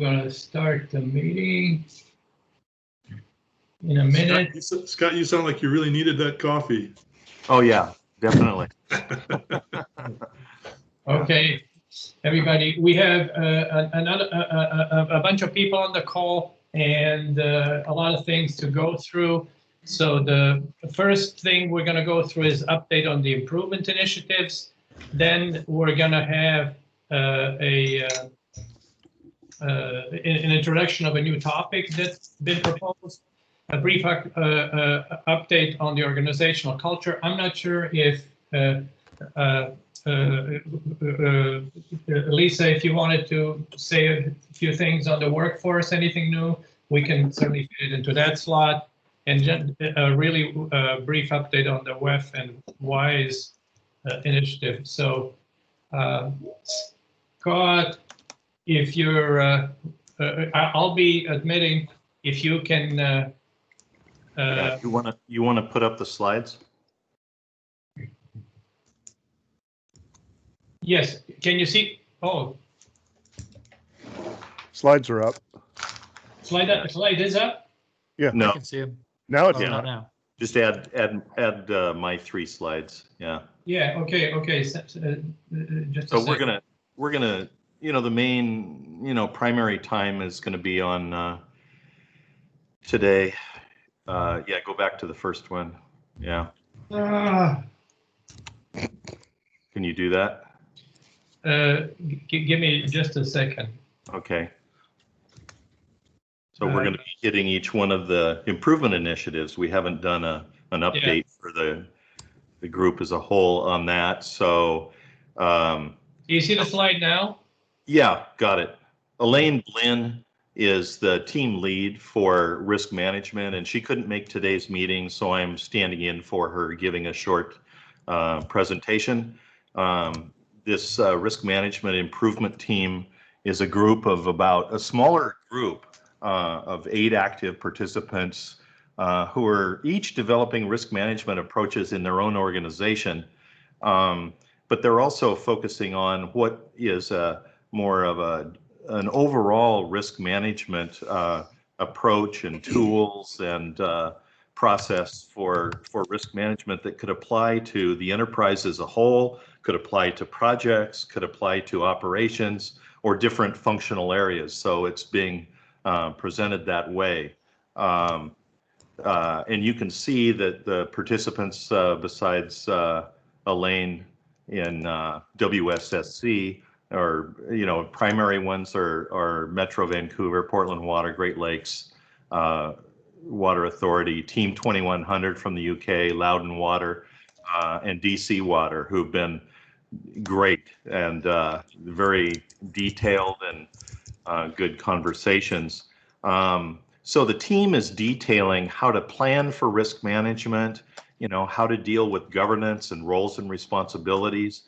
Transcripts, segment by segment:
Going to start the meeting in a minute. Scott, you sound like you really needed that coffee. Oh, yeah, definitely. Okay, everybody, we have a bunch of people on the call and a lot of things to go through. So the first thing we're going to go through is update on the improvement initiatives. Then we're going to have an introduction of a new topic that's been proposed, a brief update on the organizational culture. I'm not sure if Lisa, if you wanted to say a few things on the workforce, anything new, we can certainly fit it into that slot. And just a really brief update on the WEF and WISE initiative. So, Scott, if you're, I'll be admitting if you can. Yeah, you want to put up the slides? Yes. Can you see? Oh, Slides are up. slide is up. Yeah. No. I can see him. Now it's Oh, Yeah. not now. Just add my 3 slides. Yeah. Yeah. Okay. Just So we're gonna the main primary time is going to be on today. Yeah, go back to the first one. Yeah. Can you do that? Give me just a second. Okay. So we're going to be hitting each one of the improvement initiatives. We haven't done an update for the group as a whole on that. So Do you see the slide now? yeah, got it. Elaine Blinn is the team lead for risk management, and she couldn't make today's meeting, so I'm standing in for her, giving a short presentation. This risk management improvement team is a group of a smaller group of 8 active participants who are each developing risk management approaches in their own organization. But they're also focusing on what is more of an overall risk management approach and tools and process for risk management that could apply to the enterprise as a whole, could apply to projects, could apply to operations or different functional areas. So it's being presented that way. And you can see that the participants besides Elaine in WSSC or primary ones are Metro Vancouver, Portland Water, Great Lakes Water Authority, Team 2100 from the UK, Loudon Water, and DC Water, who've been great and very detailed and good conversations. So the team is detailing how to plan for risk management, how to deal with governance and roles and responsibilities.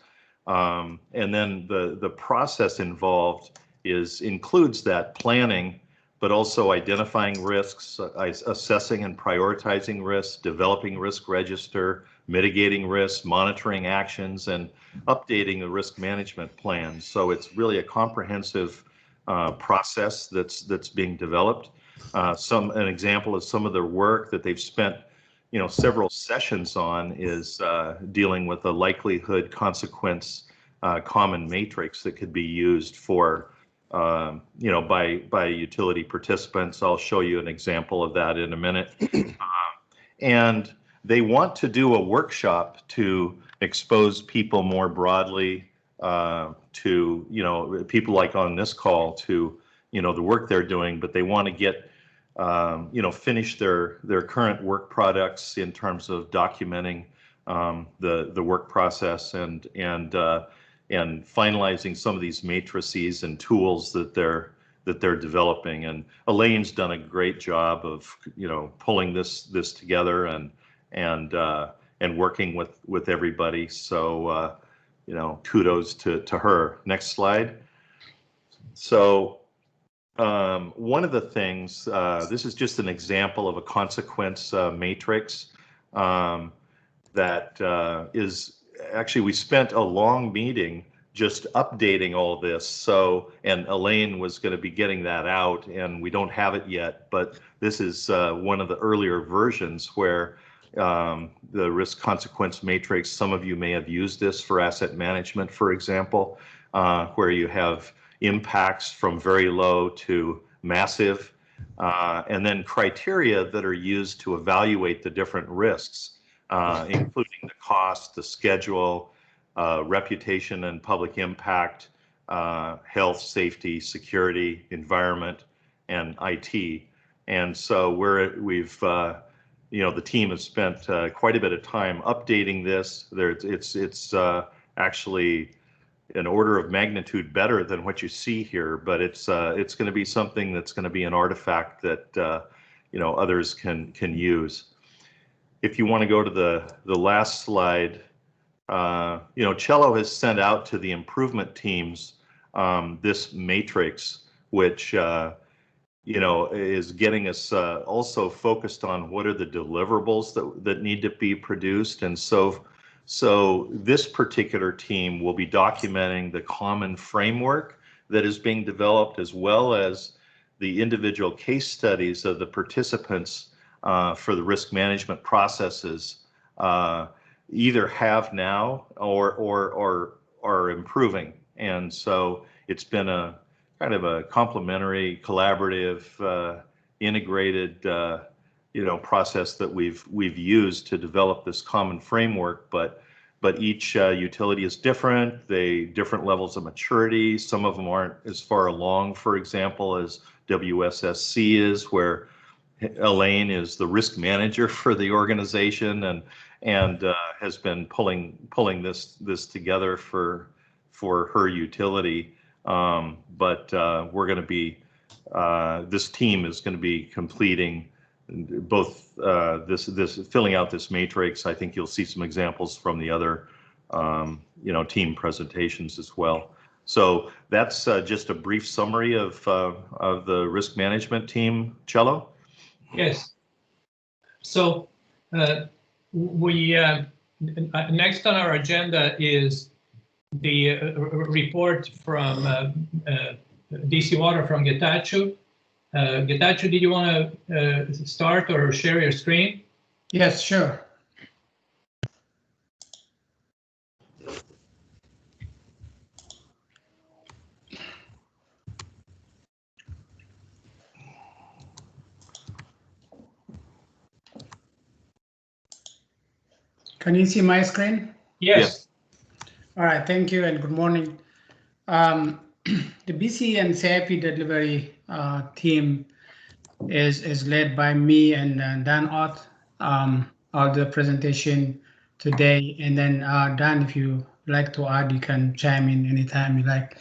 And then the process involved includes that planning, but also identifying risks, assessing and prioritizing risks, developing risk register, mitigating risks, monitoring actions, and updating the risk management plan. So it's really a comprehensive process that's being developed. An example of some of their work that they've spent several sessions on is dealing with a likelihood consequence common matrix that could be used for by utility participants. I'll show you an example of that in a minute. And they want to do a workshop to expose people more broadly to people like on this call to the work they're doing, but they want to get finish their current work products in terms of documenting the work process and finalizing some of these matrices and tools that they're developing. And Elaine's done a great job of pulling this together and working with everybody. So kudos to her. Next slide. So one of the things, this is just an example of a consequence matrix that is actually, we spent a long meeting just updating all this. So, and Elaine was going to be getting that out, and we don't have it yet, but this is one of the earlier versions where the risk consequence matrix, some of you may have used this for asset management, for example, where you have impacts from very low to massive, and then criteria that are used to evaluate the different risks, including the cost, the schedule, reputation and public impact, health, safety, security, environment, and IT. And so we've the team has spent quite a bit of time updating this. It's actually an order of magnitude better than what you see here, but it's going to be something that's going to be an artifact that others can use. If you want to go to the last slide. Cello has sent out to the improvement teams this matrix, which is getting us also focused on what are the deliverables that need to be produced. And so this particular team will be documenting the common framework that is being developed, as well as the individual case studies of the participants for the risk management processes. Either have now or are improving. And so it's been a kind of a complementary, collaborative, integrated, process that we've used to develop this common framework. But each utility is different. They different levels of maturity. Some of them aren't as far along, for example, as WSSC is, where Elaine is the risk manager for the organization and has been pulling this together for her utility. But we're going to be this team is going to be completing both this filling out this matrix. I think you'll see some examples from the other team presentations as well. So that's just a brief summary of the risk management team. Cello? Yes. So we next on our agenda is the report from DC Water from Getachew. Getachew, did you want to start or share your screen? Yes, sure. Can you see my screen? Yes. All right, thank you and good morning. The BC and CIP delivery team is led by me and Dan Ott of the presentation today. And then Dan, if you like to add, you can chime in anytime you like.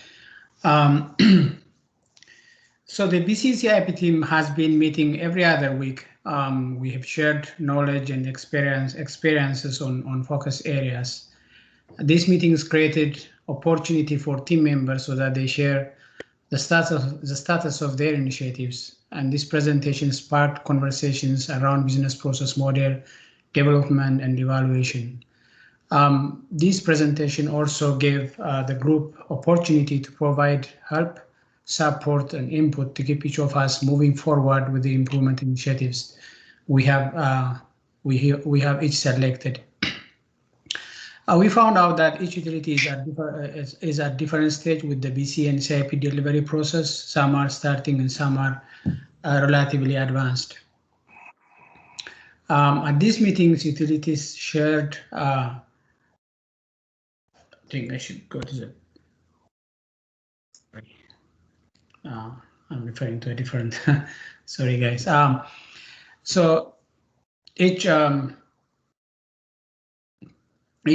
So the BC CIP team has been meeting every other week. We have shared knowledge and experiences on focus areas. These meetings created opportunity for team members so that they share the status of their initiatives. And this presentation sparked conversations around business process model development and evaluation. This presentation also gave the group opportunity to provide help, support, and input to keep each of us moving forward with the improvement initiatives we have each selected. We found out that each utility is at different stage with the BC and CIP delivery process. Some are starting and some are relatively advanced. At these meetings, utilities shared. I think I should go to the. I'm referring to a different. Sorry, guys. So each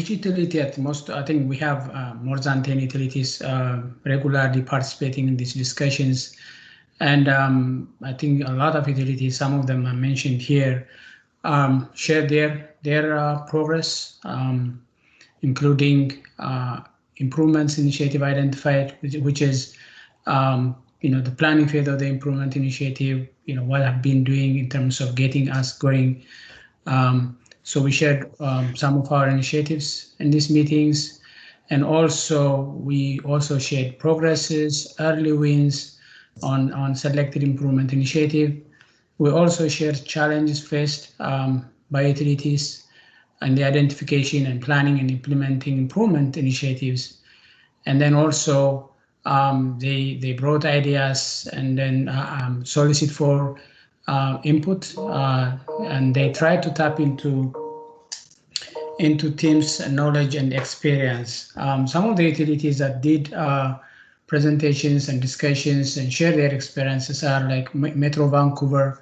utility at most, I think we have more than 10 utilities regularly participating in these discussions. And I think a lot of utilities, some of them are mentioned here, share their progress, including improvements initiative identified, which is the planning phase of the improvement initiative, what I've been doing in terms of getting us going. So we shared some of our initiatives in these meetings, And also, we also shared progresses, early wins on selected improvement initiative. We also shared challenges faced by utilities and the identification and planning and implementing improvement initiatives. And then also they brought ideas and then solicit for input, and they tried to tap into teams' knowledge and experience. Some of the utilities that did presentations and discussions and share their experiences are like Metro Vancouver.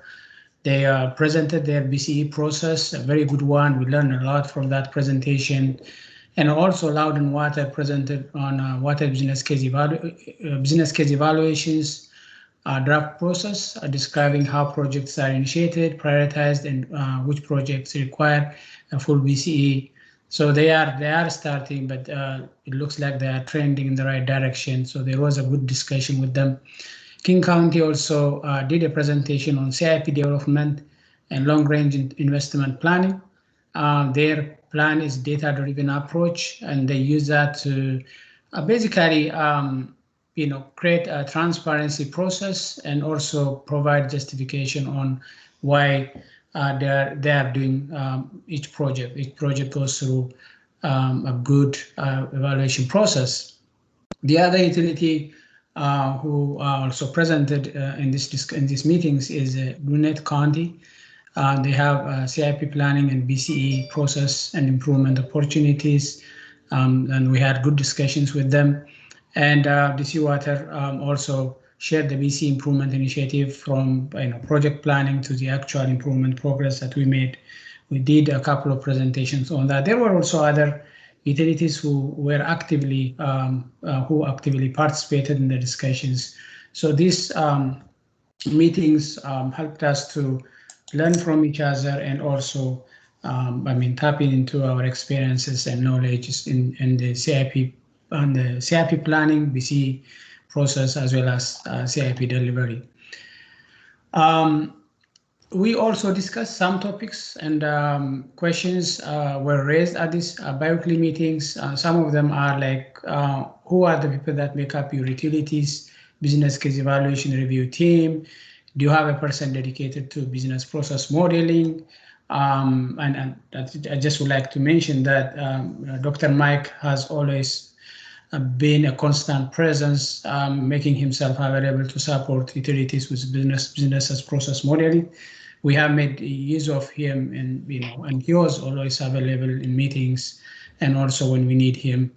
They presented their BCE process, a very good one. We learned a lot from that presentation. And also Loudon Water presented on water business case evaluations, draft process, describing how projects are initiated, prioritized, and which projects require a full BCE. So they are starting, but it looks like they are trending in the right direction. So there was a good discussion with them. King County also did a presentation on CIP development and long-range investment planning. Their plan is data-driven approach, and they use that to basically create a transparency process and also provide justification on why they are doing each project. Each project goes through a good evaluation process. The other utility who also presented in these meetings is Gwinnett County. They have CIP planning and BCE process and improvement opportunities, and we had good discussions with them. And DC Water also shared the BC improvement initiative from project planning to the actual improvement progress that we made. We did a couple of presentations on that. There were also other utilities who were actively participated in the discussions. So these meetings helped us to learn from each other and also tapping into our experiences and knowledge in the CIP planning, BC process, as well as CIP delivery. We also discussed some topics and questions were raised at these biweekly meetings. Some of them are like, who are the people that make up your utilities business case evaluation review team? Do you have a person dedicated to business process modeling? And I just would like to mention that Dr. Mike has always been a constant presence, making himself available to support utilities with business as process modeling. We have made use of him, and and he was always available in meetings, and also when we need him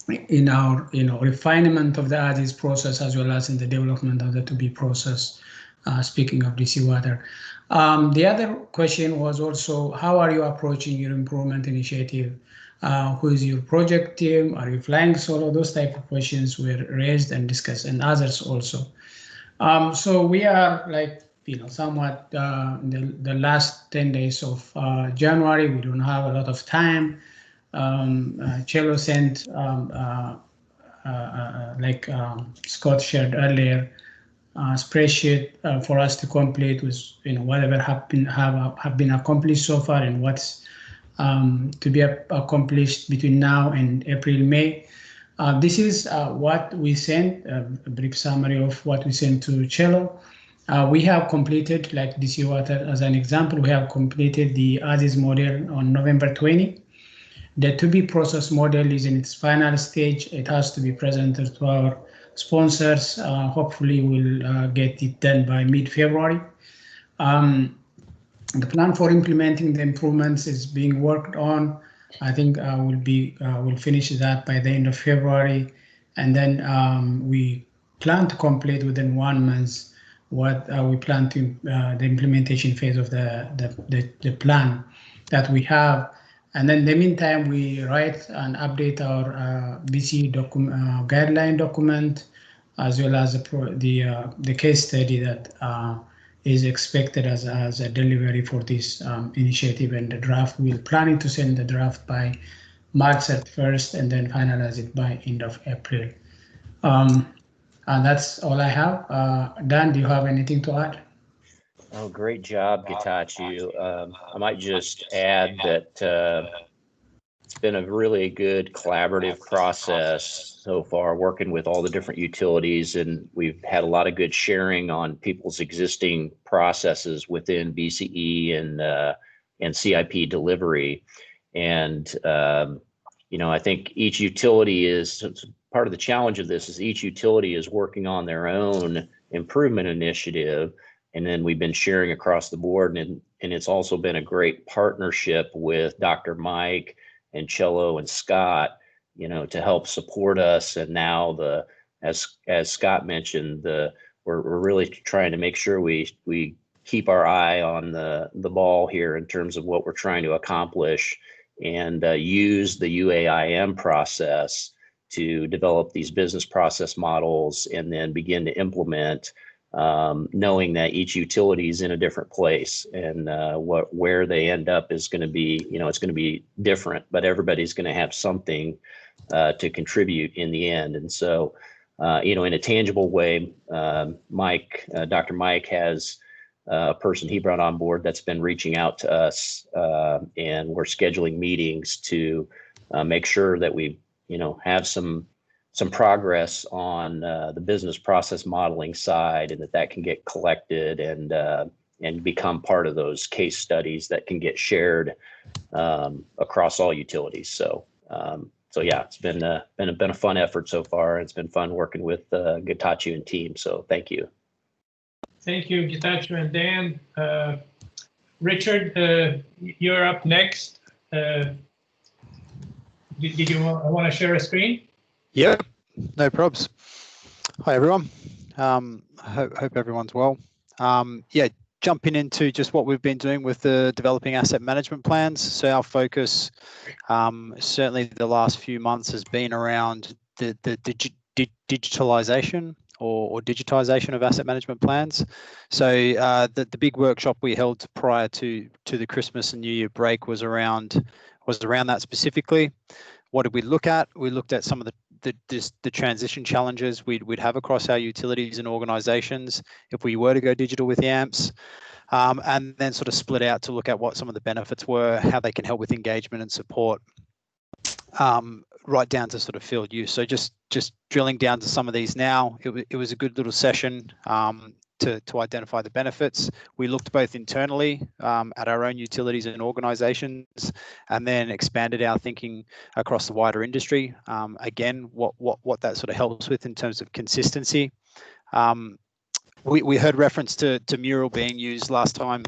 in our refinement of the ADIS process, as well as in the development of the to-be process. Speaking of DC Water, the other question was also, how are you approaching your improvement initiative? Who is your project team? Are you flying solo? Those type of questions were raised and discussed, and others also. So we are like, somewhat in the last 10 days of January. We don't have a lot of time. Cello sent, like Scott shared earlier, spreadsheet for us to complete with whatever have been accomplished so far and what's to be accomplished between now and April, May. This is what we sent, a brief summary of what we sent to Cello. We have completed, like DC Water as an example, we have completed the ADIS model on November 20. The to-be process model is in its final stage. It has to be presented to our sponsors. Hopefully we'll get it done by mid-February. The plan for implementing the improvements is being worked on. I think we'll finish that by the end of February, and then we plan to complete within 1 month what we plan to the implementation phase of the plan that we have. And then in the meantime, we write and update our BC guideline document, as well as the case study that is expected as a delivery for this initiative, and the draft. We're planning to send the draft by March 31st and then finalize it by end of April. And that's all I have. Dan, do you have anything to add? Oh, great job, Getachew. I might just add that It's been a really good collaborative process so far, working with all the different utilities, and we've had a lot of good sharing on people's existing processes within BCE and CIP delivery. And I think each utility is part of the challenge of this is each utility is working on their own improvement initiative, and then we've been sharing across the board, and it's also been a great partnership with Dr. Mike and Cello and Scott, to help support us. And now as Scott mentioned, we're really trying to make sure we keep our eye on the ball here in terms of what we're trying to accomplish, and use the UAIM process to develop these business process models and then begin to implement, knowing that each utility is in a different place, and where they end up is going to be, it's going to be different, but everybody's going to have something to contribute in the end. And so, in a tangible way, Dr. Mike has a person he brought on board that's been reaching out to us, and we're scheduling meetings to make sure that we, have some progress on the business process modeling side, and that can get collected and become part of those case studies that can get shared across all utilities. So yeah, it's been a fun effort so far. It's been fun working with Getachew and team. So thank you. Thank you, Getachew and Dan. Richard, you're up next. Did you want to share a screen? Yeah, no probs. Hi, everyone. Hope everyone's well. Yeah, jumping into just what we've been doing with the developing asset management plans. So our focus, certainly the last few months, has been around the digitalization or digitization of asset management plans. So the big workshop we held prior to the Christmas and New Year break was around that specifically. What did we look at? We looked at some of the transition challenges we'd have across our utilities and organizations if we were to go digital with YAMPs, and then sort of split out to look at what some of the benefits were, how they can help with engagement and support, right down to sort of field use. So just drilling down to some of these now, it was a good little session to identify the benefits. We looked both internally at our own utilities and organizations, and then expanded our thinking across the wider industry. Again, what that sort of helps with in terms of consistency. We heard reference to Mural being used last time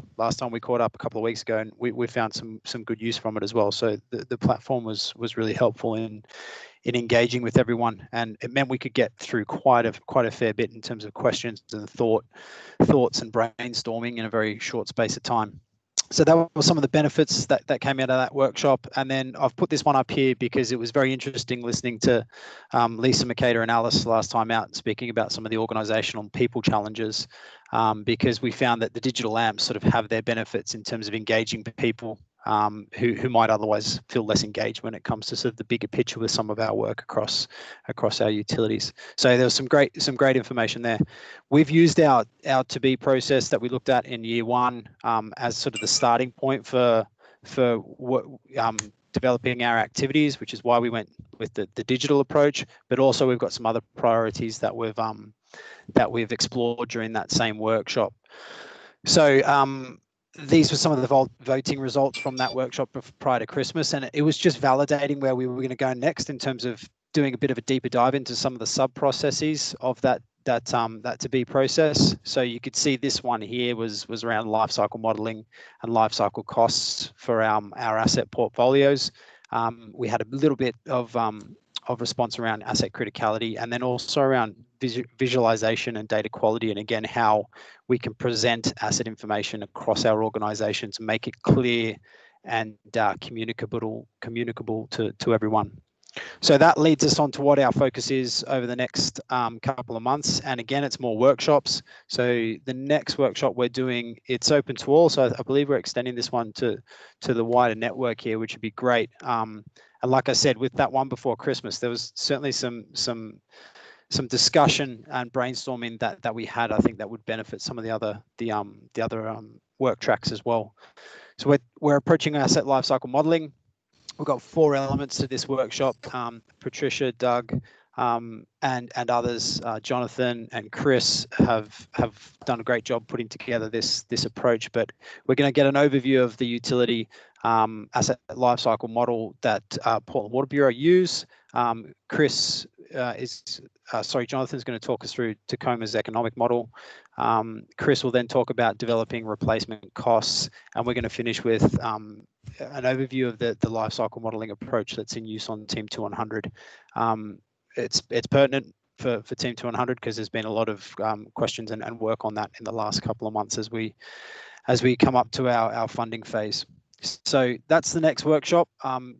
we caught up a couple of weeks ago, and we found some good use from it as well. So the platform was really helpful in engaging with everyone, and it meant we could get through quite a fair bit in terms of questions and thoughts and brainstorming in a very short space of time. So that was some of the benefits that came out of that workshop. And then I've put this one up here because it was very interesting listening to Lisa Makeda and Alice last time out speaking about some of the organizational and people challenges, because we found that the digital amps sort of have their benefits in terms of engaging people who might otherwise feel less engaged when it comes to sort of the bigger picture with some of our work across our utilities. So there was some great information there. We've used our to be process that we looked at in year one as sort of the starting point for what developing our activities, which is why we went with the digital approach. But also we've got some other priorities that we've explored during that same workshop. So these were some of the voting results from that workshop prior to Christmas, and it was just validating where we were going to go next in terms of doing a bit of a deeper dive into some of the sub processes of that to be process. So you could see this one here was around life cycle modeling and life cycle costs for our asset portfolios. We had a little bit of response around asset criticality, and then also around visualization and data quality, and again how we can present asset information across our organizations and make it clear and communicable to everyone. So that leads us on to what our focus is over the next couple of months. And again, it's more workshops. So the next workshop we're doing, it's open to all. So I believe we're extending this one to the wider network here, which would be great. And like I said, with that one before Christmas, there was certainly some discussion and brainstorming that we had. I think that would benefit some of the other work tracks as well. So we're approaching asset lifecycle modeling. We've got 4 elements to this workshop. Patricia, Doug, and others, Jonathan and Chris have done a great job putting together this approach. But we're going to get an overview of the utility asset lifecycle model that Portland Water Bureau use. Jonathan's going to talk us through Tacoma's economic model. Chris will then talk about developing replacement costs, and we're going to finish with an overview of the lifecycle modeling approach that's in use on Team 2100. It's pertinent for Team 2100 because there's been a lot of questions and work on that in the last couple of months as we come up to our funding phase. So that's the next workshop.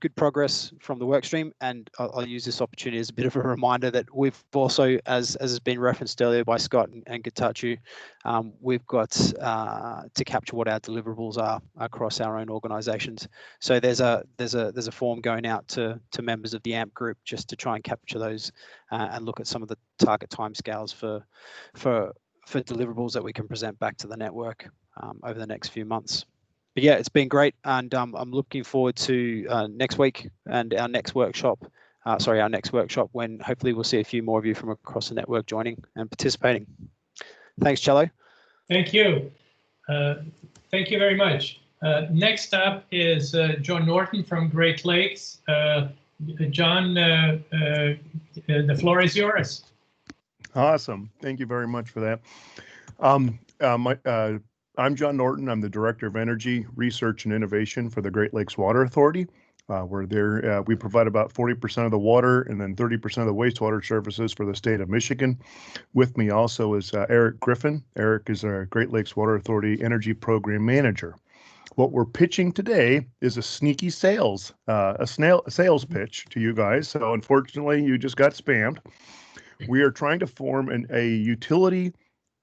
Good progress from the work stream, and I'll use this opportunity as a bit of a reminder that we've also, as has been referenced earlier by Scott and Getachew, we've got to capture what our deliverables are across our own organisations. So there's a form going out to members of the AMP group just to try and capture those and look at some of the target timescales for deliverables that we can present back to the network over the next few months. But yeah, it's been great, and I'm looking forward to next week and our next workshop. Our next workshop, when hopefully we'll see a few more of you from across the network joining and participating. Thanks, Cello. Thank you. Thank you very much. Next up is John Norton from Great Lakes. John, the floor is yours. Awesome. Thank you very much for that. I'm John Norton. I'm the Director of Energy, Research, and Innovation for the Great Lakes Water Authority. We're there. We provide about 40% of the water and then 30% of the wastewater services for the state of Michigan. With me also is Eric Griffin. Eric is our Great Lakes Water Authority Energy Program Manager. What we're pitching today is a sneaky sales pitch to you guys. So unfortunately, you just got spammed. We are trying to form a utility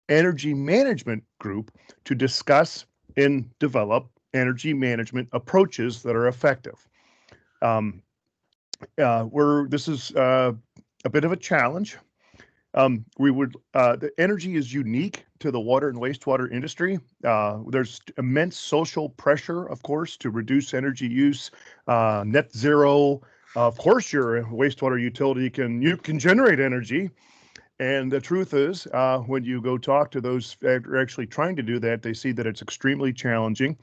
energy management group to discuss and develop energy management approaches that are effective. This is a bit of a challenge. The energy is unique to the water and wastewater industry. There's immense social pressure, of course, to reduce energy use, net zero. Of course, your wastewater utility you can generate energy. And the truth is, when you go talk to those that are actually trying to do that, they see that it's extremely challenging.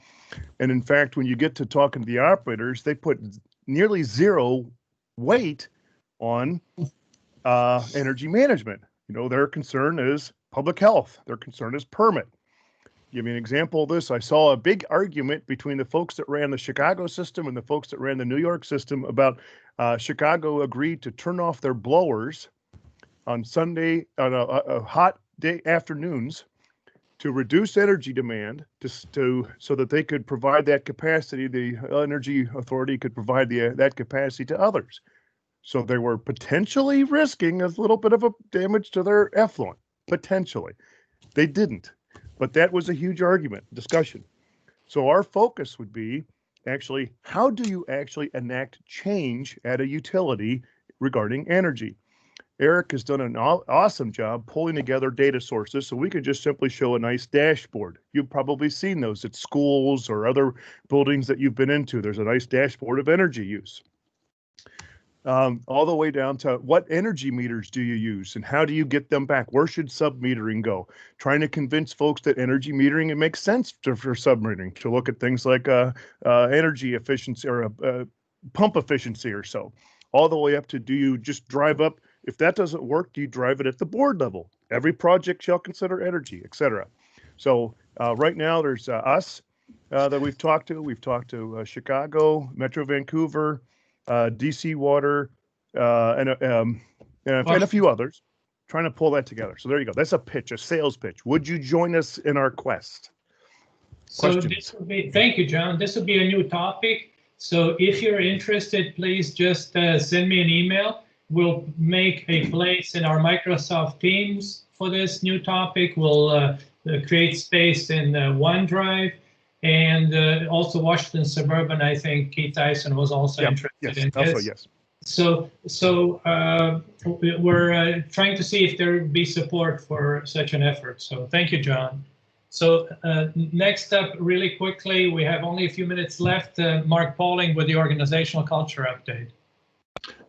And in fact, when you get to talking to the operators, they put nearly zero weight on energy management. You know, their concern is public health. Their concern is permit. Give me an example of this. I saw a big argument between the folks that ran the Chicago system and the folks that ran the New York system about Chicago agreed to turn off their blowers on Sunday, on a hot day afternoons, to reduce energy demand, so that they could provide that capacity. The Energy Authority could provide that capacity to others. So they were potentially risking a little bit of a damage to their effluent, potentially. They didn't, but that was a huge discussion. So our focus would be actually, how do you actually enact change at a utility regarding energy? Eric has done an awesome job pulling together data sources, so we can just simply show a nice dashboard. You've probably seen those at schools or other buildings that you've been into. There's a nice dashboard of energy use. All the way down to what energy meters do you use and how do you get them back? Where should sub-metering go? Trying to convince folks that energy metering, it makes sense for sub-metering, to look at things like energy efficiency or pump efficiency or so. All the way up to, do you just drive up? If that doesn't work, do you drive it at the board level? Every project shall consider energy, etc. So right now there's us that we've talked to. We've talked to Chicago, Metro Vancouver, DC Water, and a few others, trying to pull that together. So there you go. That's a pitch, a sales pitch. Would you join us in our quest? So this would be, thank you, John. This will be a new topic. So if you're interested, please just send me an email. We'll make a place in our Microsoft Teams for this new topic. We'll create space in OneDrive, and also Washington Suburban. I think Keith Tyson was also interested in this. Yes. So we're trying to see if there would be support for such an effort. So thank you, John. So next up, really quickly, we have only a few minutes left. Mark Pauling with the organizational culture update.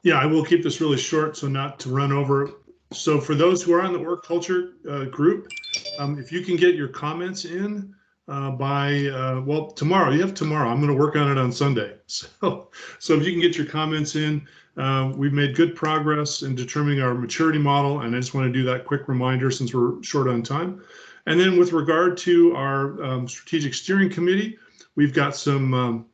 Yeah, I will keep this really short so not to run over. So for those who are on the work culture group, if you can get your comments in by, well, tomorrow, you have tomorrow. I'm going to work on it on Sunday. So if you can get your comments in, we've made good progress in determining our maturity model. And I just want to do that quick reminder since we're short on time. And then with regard to our strategic steering committee, we've got some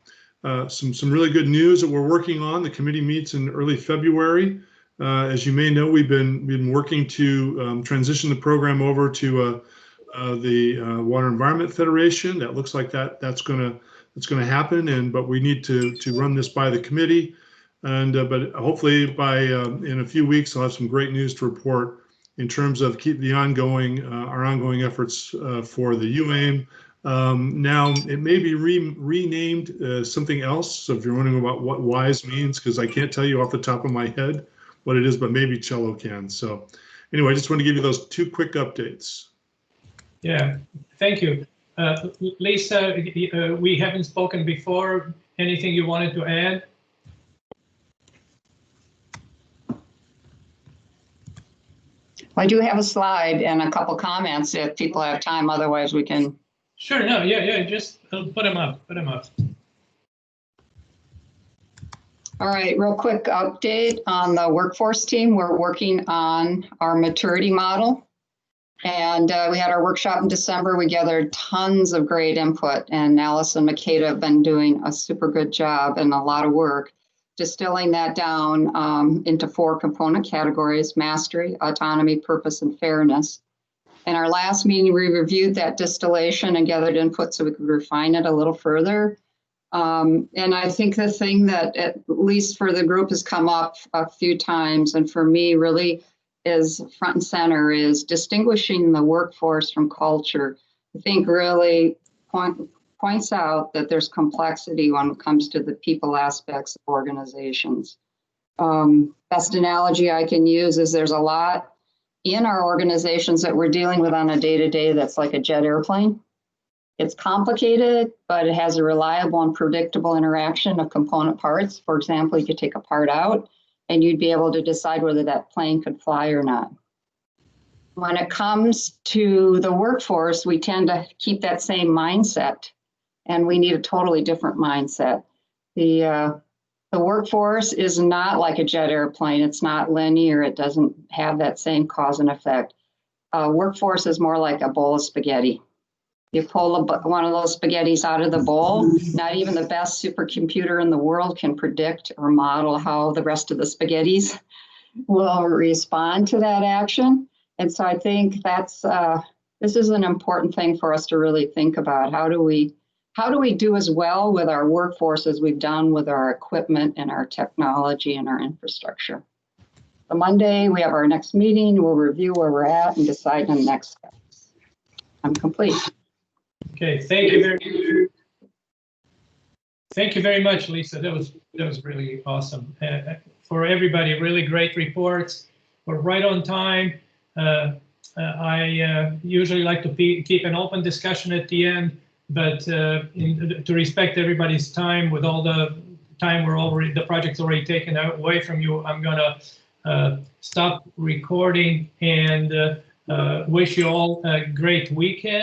really good news that we're working on. The committee meets in early February. As you may know, we've been working to transition the program over to the Water Environment Federation. That looks like that's going to happen. But we need to run this by the committee. But hopefully by in a few weeks, I'll have some great news to report in terms of our ongoing efforts for the UAIM. Now it may be renamed something else. So if you're wondering about what WISE means, because I can't tell you off the top of my head what it is, but maybe Cello can. So anyway, I just want to give you those 2 quick updates. Yeah, thank you. Lisa, we haven't spoken before. Anything you wanted to add? I do have a slide and a couple comments if people have time. Otherwise, we can. Sure. No. Yeah. Just put them up. All right. Real quick update on the workforce team. We're working on our maturity model, and we had our workshop in December. We gathered tons of great input, and Alice and Makeda have been doing a super good job and a lot of work distilling that down into 4 component categories: mastery, autonomy, purpose, and fairness. In our last meeting, we reviewed that distillation and gathered input so we could refine it a little further. And I think the thing that, at least for the group, has come up a few times, and for me really is front and center, is distinguishing the workforce from culture. I think really points out that there's complexity when it comes to the people aspects of organizations. Best analogy I can use is there's a lot in our organizations that we're dealing with on a day-to-day that's like a jet airplane. It's complicated, but it has a reliable and predictable interaction of component parts. For example, you could take a part out and you'd be able to decide whether that plane could fly or not. When it comes to the workforce, we tend to keep that same mindset, and we need a totally different mindset. The workforce is not like a jet airplane. It's not linear. It doesn't have that same cause and effect. Workforce is more like a bowl of spaghetti. You pull one of those spaghettis out of the bowl, not even the best supercomputer in the world can predict or model how the rest of the spaghettis will respond to that action. And so I think that's this is an important thing for us to really think about. How do we do as well with our workforce as we've done with our equipment and our technology and our infrastructure? On Monday, we have our next meeting. We'll review where we're at and decide on next steps. I'm complete. Okay, thank you very much, Lisa. That was really awesome. For everybody, really great reports. We're right on time. I usually like to keep an open discussion at the end, but to respect everybody's time, with all the time the project's already taken away from you, I'm gonna stop recording and wish you all a great weekend.